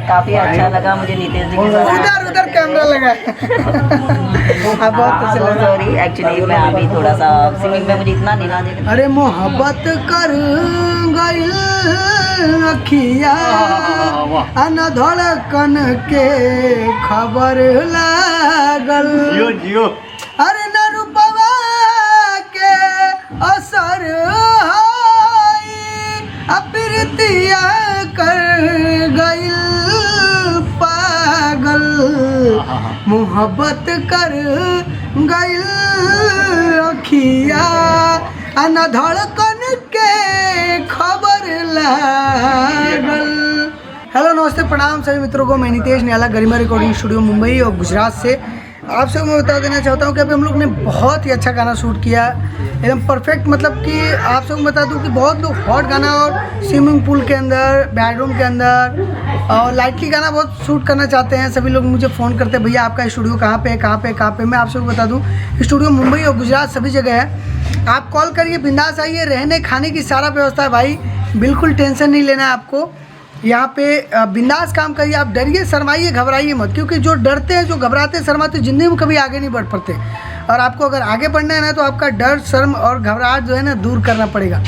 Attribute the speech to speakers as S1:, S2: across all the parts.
S1: काफी अच्छा लगा मुझे नीतीश जी के साथ।
S2: उधर कैमरा लगा। बहुत
S1: सॉरी, एक्चुअली मैं अभी थोड़ा सा सिंगिंग में मुझे इतना नहीं ना।
S2: अरे मोहब्बत कर गइल अखिया अन धड़कन के खबर लागल।
S3: जियो
S2: अरे न रूपवा के असर अप्रीतिया कर गइल पागल। मोहब्बत कर गइल अखिया अन धड़कन के खबर लागल। हेलो नमस्ते प्रणाम सभी मित्रों को। मैं नितेश निराला गरिमा रिकॉर्डिंग स्टूडियो मुंबई और गुजरात से आप सबको मैं बता देना चाहता हूँ कि अभी हम लोग ने बहुत ही अच्छा गाना शूट किया, एकदम परफेक्ट। मतलब कि आप सबको बता दूँ कि बहुत लोग हॉट गाना और स्विमिंग पूल के अंदर, बेडरूम के अंदर और लाइटली गाना बहुत शूट करना चाहते हैं। सभी लोग मुझे फ़ोन करते हैं, भैया आपका स्टूडियो कहाँ पे है, कहाँ पे कहाँ पे। मैं आप सबको बता दूँ स्टूडियो मुंबई और गुजरात सभी जगह है। आप कॉल करिए, बिंदास आइए, रहने खाने की सारा व्यवस्था है भाई, बिल्कुल टेंशन नहीं लेना है आपको। यहाँ पे बिंदास काम करिए, आप डरिए शर्माइए घबराइए मत, क्योंकि जो डरते हैं, जो घबराते हैं, शर्माते हैं, ज़िंदगी में कभी आगे नहीं बढ़ पाते। और आपको अगर आगे बढ़ना है ना तो आपका डर, शर्म और घबराहट जो है ना दूर करना पड़ेगा।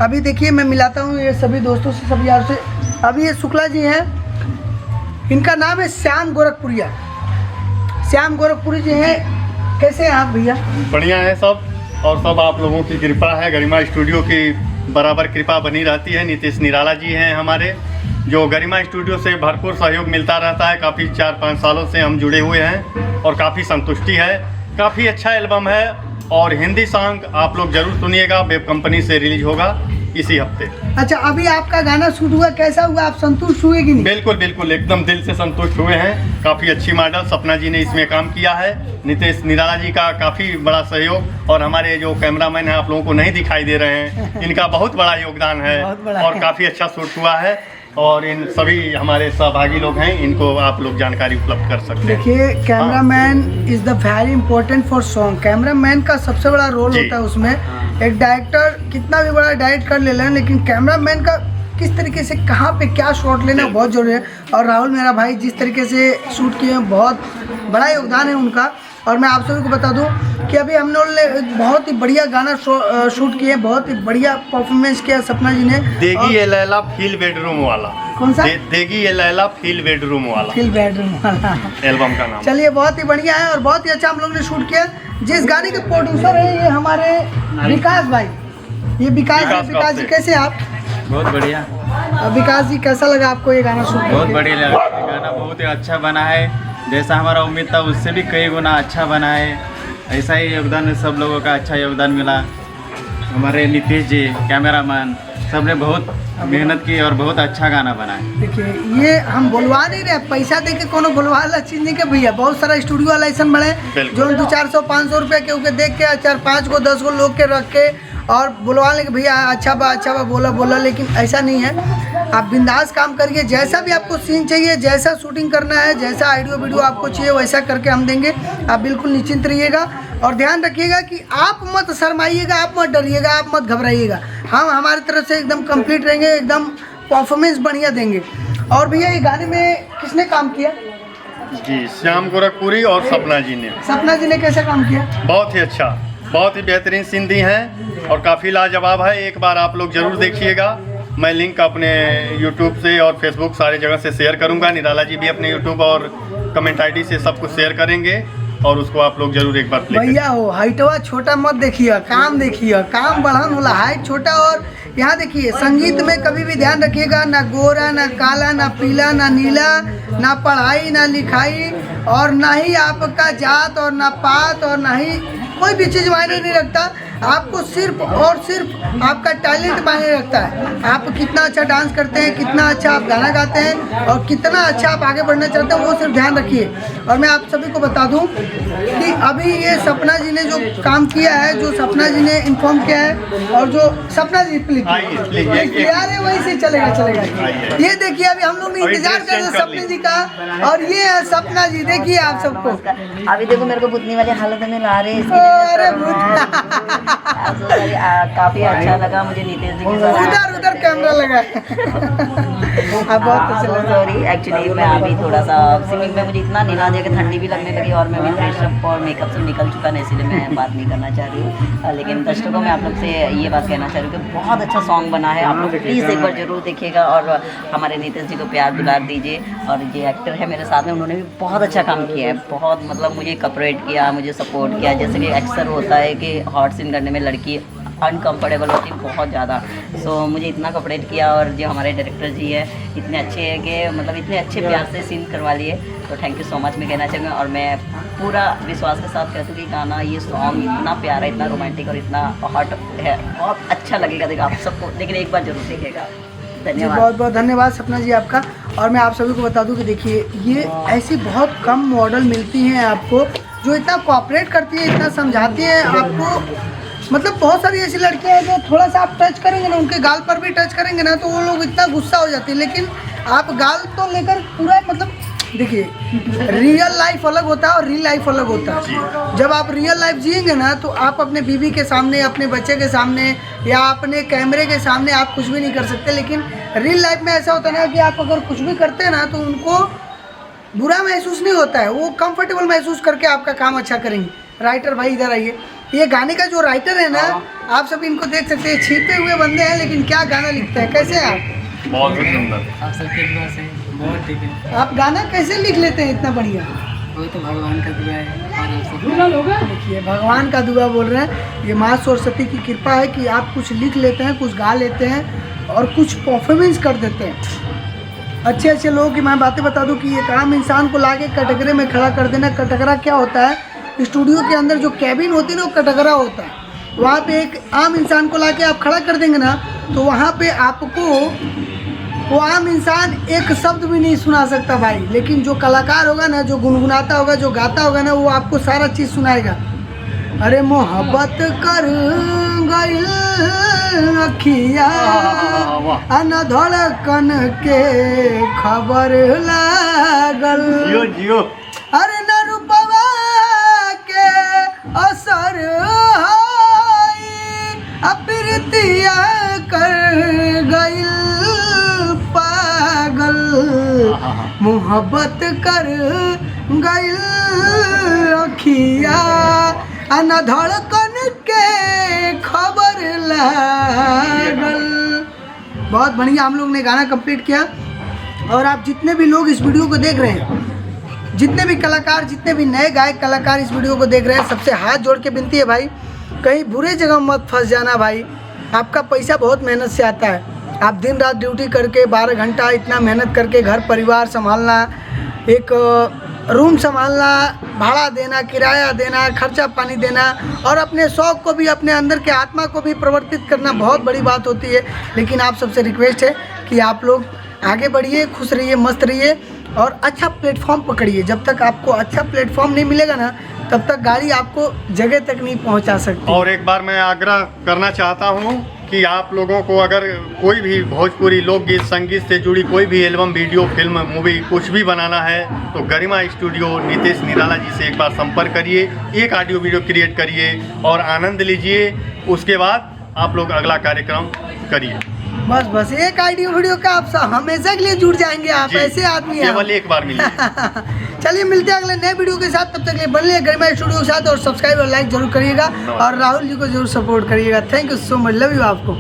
S2: अभी देखिए मैं मिलाता हूँ ये सभी दोस्तों से, सभी यार से। अभी ये शुक्ला जी हैं, इनका नाम है श्याम गोरखपुरिया। श्याम गोरखपुरी जी हैं। कैसे हैं आप भैया?
S3: बढ़िया है सब, और सब आप लोगों की कृपा है, गरिमा स्टूडियो की बराबर कृपा बनी रहती है। नीतीश निराला जी हैं हमारे, जो गरिमा स्टूडियो से भरपूर सहयोग मिलता रहता है। काफ़ी 4-5 सालों से हम जुड़े हुए हैं और काफ़ी संतुष्टि है। काफ़ी अच्छा एल्बम है और हिंदी सॉन्ग आप लोग जरूर सुनिएगा, वेब कंपनी से रिलीज होगा इसी हफ्ते।
S2: अच्छा, अभी आपका गाना शूट हुआ, कैसा हुआ? आप संतुष्ट हुए कि नहीं?
S3: बिल्कुल बिल्कुल, एकदम दिल से संतुष्ट हुए हैं। काफ़ी अच्छी मॉडल सपना जी ने इसमें काम किया है। नीतीश निराला जी का काफ़ी बड़ा सहयोग, और हमारे जो कैमरामैन हैं आप लोगों को नहीं दिखाई दे रहे हैं, इनका बहुत बड़ा योगदान है और काफ़ी अच्छा शूट हुआ है। और इन सभी हमारे सहभागी लोग हैं, इनको आप लोग जानकारी उपलब्ध कर सकते हैं।
S2: देखिए, cameraman is the very important for song. Cameraman का सबसे बड़ा रोल होता है उसमें। एक डायरेक्टर कितना भी बड़ा डायरेक्ट कर ले, लेकिन कैमरामैन का किस तरीके से कहाँ पे क्या शॉट लेना बहुत जरूरी है। और राहुल मेरा भाई जिस तरीके से शूट किए हैं, बहुत बड़ा योगदान है उनका। और मैं आप सभी को बता दूं कि अभी हम लोग ने बहुत ही बढ़िया गाना शूट किए, बहुत ही बढ़िया परफॉर्मेंस किया सपना जी ने।
S3: देगी ये लैला फील बेडरूम वाला।
S2: कौन सा?
S3: देगी ये लैला फील बेडरूम वाला।
S2: फील बेडरूम वाला
S3: एल्बम का नाम।
S2: चलिए, बहुत ही बढ़िया है और बहुत ही अच्छा हम लोग ने शूट किया। जिस गाने के प्रोड्यूसर है ये हमारे विकास भाई, ये विकास जी। कैसे आप?
S4: बहुत बढ़िया।
S2: विकास जी, कैसा लगा आपको ये गाना शूट?
S4: बहुत बढ़िया लगा, गाना बहुत ही अच्छा बना है। जैसा हमारा उम्मीद था उससे भी कई गुना अच्छा बना है। ऐसा ही योगदान सब लोगों का अच्छा योगदान मिला। हमारे नीतीश जी, कैमरामैन, सब ने बहुत मेहनत की और बहुत अच्छा गाना बना है।
S2: देखिए, ये हम बोलवा नहीं रहे, पैसा दे के कोनो बोलवा वाला चीज़ नहीं के भैया। बहुत सारा स्टूडियो वाला ऐसा बने जो 200-400-500 रुपये के उके देख के 4-5 को 10 को लोग के रख के और बुलवा लेंगे भैया अच्छा बा बोला, लेकिन ऐसा नहीं है। आप बिंदास काम करिए, जैसा भी आपको सीन चाहिए, जैसा शूटिंग करना है, जैसा ऑडियो वीडियो आपको चाहिए वैसा करके हम देंगे। आप बिल्कुल निश्चिंत रहिएगा और ध्यान रखिएगा कि आप मत शर्माइएगा, आप मत डरिएगा, आप मत घबराइएगा। हम हमारी तरफ से एकदम कंप्लीट रहेंगे, एकदम परफॉर्मेंस बढ़िया देंगे। और भैया ये गाने में किसने काम किया?
S3: जी, श्याम गोरखपुरी और सपना जी ने।
S2: सपना जी ने कैसा काम किया?
S3: बहुत ही अच्छा, बहुत ही बेहतरीन सीन दी हैं और काफ़ी लाजवाब है। एक बार आप लोग जरूर देखिएगा। मैं लिंक अपने यूट्यूब से और फेसबुक सारी जगह से शेयर करूंगा। निराला जी भी अपने यूट्यूब और कमेंट आईडी से सब कुछ शेयर करेंगे और उसको आप लोग जरूर एक बार प्ले करिए।
S2: भैया हो हाइटवा छोटा मत देखिए, काम देखिए, काम बढ़ान होला, हाइट छोटा। और यहाँ देखिए, संगीत में कभी भी ध्यान रखिएगा, ना गोरा ना काला ना पीला ना नीला, ना पढ़ाई ना लिखाई, और ना ही आपका जात और ना पात, और ना ही कोई भी चीज़ मायने नहीं रखता। आपको सिर्फ और सिर्फ आपका टैलेंट मायने रखता है। आप कितना अच्छा डांस करते हैं, कितना अच्छा आप गाना गाते हैं और कितना अच्छा आप आगे बढ़ना चाहते हैं, वो सिर्फ ध्यान रखिए। और मैं आप सभी को बता दूं कि अभी ये सपना जी ने जो काम किया है, जो सपना जी ने इन्फॉर्म किया है, और जो सपना जी प्लीज वही से चलेगा। ये देखिए, अभी हम लोग इंतजार कर रहे हैं सपना जी का, और ये है सपना जी। देखिए आप सबको,
S1: अभी देखो मेरे को भूतनी वाले हालत में ला रहे हैं।
S2: अरे
S1: काफी अच्छा लगा मुझे नीतीश जी के साथ।
S2: उधर कैमरा लगा। आप बहुत अच्छे लग रहे
S1: सॉरी, एक्चुअली मैं अभी थोड़ा सा स्विमिंग में मुझे इतना नीला आ कि ठंडी भी लगने लगी और मैं भी फ्रेश अप और मेकअप से निकल चुका है, इसलिए मैं बात नहीं करना चाह रही हूँ। लेकिन दर्शकों में आप लोग से ये बात कहना चाह रही हूँ कि बहुत अच्छा सॉन्ग बना है, आप लोग प्लीज़ एक बार जरूर देखिएगा और हमारे नीतीश जी को प्यार दुलार दीजिए। और ये एक्टर है मेरे साथ में, उन्होंने भी बहुत अच्छा काम किया है, बहुत मतलब मुझे कॉपरेट किया, मुझे सपोर्ट किया। जैसे कि अक्सर होता है कि हॉट सीन करने में लड़की अनकम्फर्टेबल होती है बहुत ज़्यादा, सो मुझे इतना कॉपरेट किया। और जो हमारे डायरेक्टर जी है इतने अच्छे हैं कि मतलब इतने अच्छे प्यार से सीन करवा लिए, तो थैंक यू सो मच मैं कहना चाहूँगा। और मैं पूरा विश्वास के साथ कहती हूँ कि गाना, ये सॉन्ग इतना प्यारा, इतना रोमांटिक और इतना हॉट है, बहुत अच्छा लगेगा देखा आप सबको, लेकिन एक बार जरूर देखिएगा।
S2: जी,
S1: धन्यवाद।
S2: बहुत बहुत धन्यवाद सपना जी आपका। और मैं आप सभी को बता दूं कि देखिए ये ऐसी बहुत कम मॉडल मिलती हैं आपको जो इतना कोऑपरेट करती है, इतना समझाती है आपको। मतलब बहुत सारी ऐसी लड़कियां हैं जो थोड़ा सा आप टच करेंगे ना, उनके गाल पर भी टच करेंगे ना, तो वो लोग इतना गुस्सा हो जाते हैं। लेकिन आप गाल तो लेकर पूरा मतलब देखिए, रियल लाइफ अलग होता है और रियल लाइफ अलग होता है। जब आप रियल लाइफ जिएंगे ना, तो आप अपने बीवी के सामने, अपने बच्चे के सामने या अपने कैमरे के सामने आप कुछ भी नहीं कर सकते। लेकिन रियल लाइफ में ऐसा होता है ना कि आप अगर कुछ भी करते हैं ना, तो उनको बुरा महसूस नहीं होता है, वो कंफर्टेबल महसूस करके आपका काम अच्छा करेंगे। राइटर भाई इधर आइए। ये गाने का जो राइटर है ना, आप सब इनको देख सकते हैं, छिपे हुए बंदे हैं लेकिन क्या गाना लिखते हैं। कैसे हैं आप?
S3: बहुत ही सुंदर।
S5: आप सबके दुआ से बहुत ठीक है।
S2: आप गाना कैसे लिख लेते हैं इतना बढ़िया?
S5: वो तो भगवान का दुआ है और आप सब
S2: देखिए, भगवान का दुआ बोल रहे हैं, ये माँ सरस्वती की कृपा है कि आप कुछ लिख लेते हैं, कुछ गा लेते हैं और कुछ परफॉर्मेंस कर देते हैं। अच्छे अच्छे लोगों की मैं बातें बता दूं कि एक आम इंसान को लाके कटघरे में खड़ा कर देना। कटघरा क्या होता है? स्टूडियो के अंदर जो कैबिन होती है ना, वो कटघरा होता है। वहाँ पे एक आम इंसान को लाके आप खड़ा कर देंगे ना, तो वहाँ पे आपको वो आम इंसान एक शब्द भी नहीं सुना सकता भाई। लेकिन जो कलाकार होगा ना, जो गुनगुनाता होगा, जो गाता होगा ना, वो आपको सारा चीज़ सुनाएगा। अरे मोहब्बत कर गइल अखिया अन धड़कन के खबर लागल।
S3: जियो जियो।
S2: अरे न रूपवा के असर हाई अप्रीतिया कर गइल पागल। मोहब्बत कर गइल अखिया अन धड़कन के खबर लागल। बहुत बढ़िया हम लोग ने गाना कंप्लीट किया। और आप जितने भी लोग इस वीडियो को देख रहे हैं, जितने भी कलाकार, जितने भी नए गायक कलाकार इस वीडियो को देख रहे हैं, सबसे हाथ जोड़ के विनती है भाई, कहीं बुरे जगह मत फंस जाना भाई। आपका पैसा बहुत मेहनत से आता है। आप दिन रात ड्यूटी करके 12 घंटा इतना मेहनत करके घर परिवार संभालना, एक रूम संभालना, भाड़ा देना, किराया देना, खर्चा पानी देना और अपने शौक़ को भी, अपने अंदर के आत्मा को भी प्रवर्तित करना बहुत बड़ी बात होती है। लेकिन आप सबसे रिक्वेस्ट है कि आप लोग आगे बढ़िए, खुश रहिए, मस्त रहिए और अच्छा प्लेटफॉर्म पकड़िए। जब तक आपको अच्छा प्लेटफॉर्म नहीं मिलेगा ना, तब तक गाड़ी आपको जगह तक नहीं पहुंचा सकती।
S3: और एक बार मैं आग्रह करना चाहता हूं कि आप लोगों को अगर कोई भी भोजपुरी लोकगीत संगीत से जुड़ी कोई भी एल्बम, वीडियो, फिल्म, मूवी कुछ भी बनाना है, तो गरिमा स्टूडियो नीतीश निराला जी से एक बार संपर्क करिए, एक ऑडियो वीडियो क्रिएट करिए और आनंद लीजिए। उसके बाद आप लोग अगला कार्यक्रम करिए।
S2: बस एक ऑडियो वीडियो का आप हमेशा के लिए जुड़ जाएंगे। आप ऐसे आदमी हैं।
S3: केवल एक बार मिलिए।
S2: चलिए मिलते हैं अगले नए वीडियो के साथ। तब तक के लिए बन लिए गरिमा स्टूडियो के साथ और सब्सक्राइब और लाइक जरूर करिएगा और राहुल जी को जरूर सपोर्ट करिएगा। Thank you so much, love you आपको।